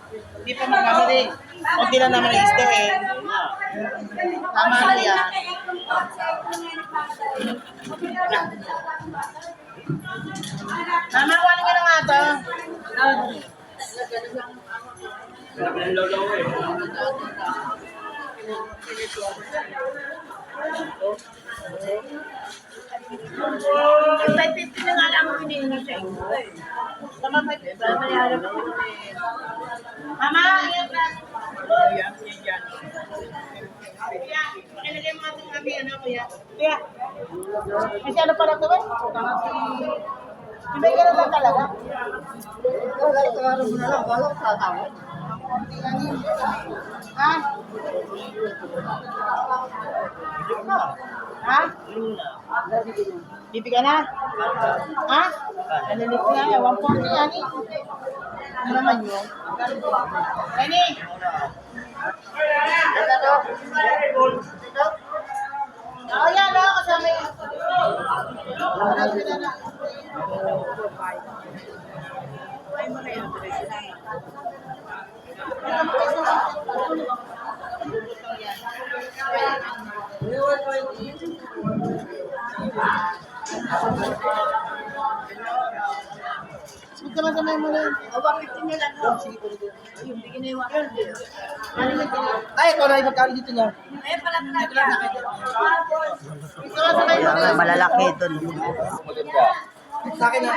Hindi pa magkamali. Kunti lang naman ang isda eh. Tama na yan. Mama, kuha nga ng ato. Ang 550 na nga lang ang hinihingi siya. Tama 550. Mama, ayan ka. Kuya, pakilagay mo ating kami, ano, kuya? Kuya, kasi ano pala ito eh? May gano'n lang talaga? Ikaw mo na lang, wala ko tatawag. Ha? Ha? Bibigyan na? Ha? Nalilit nga eh, 140 yan eh. Ano naman yun? Kenny! Oo yan, oo, kasama yun. Huwag ka lang sa may mali. 150 na lang. Yung bigyan na yung 150. Ay, ito na yung magkano dito niya. Ay, pala Malalaki ito. Sa akin na.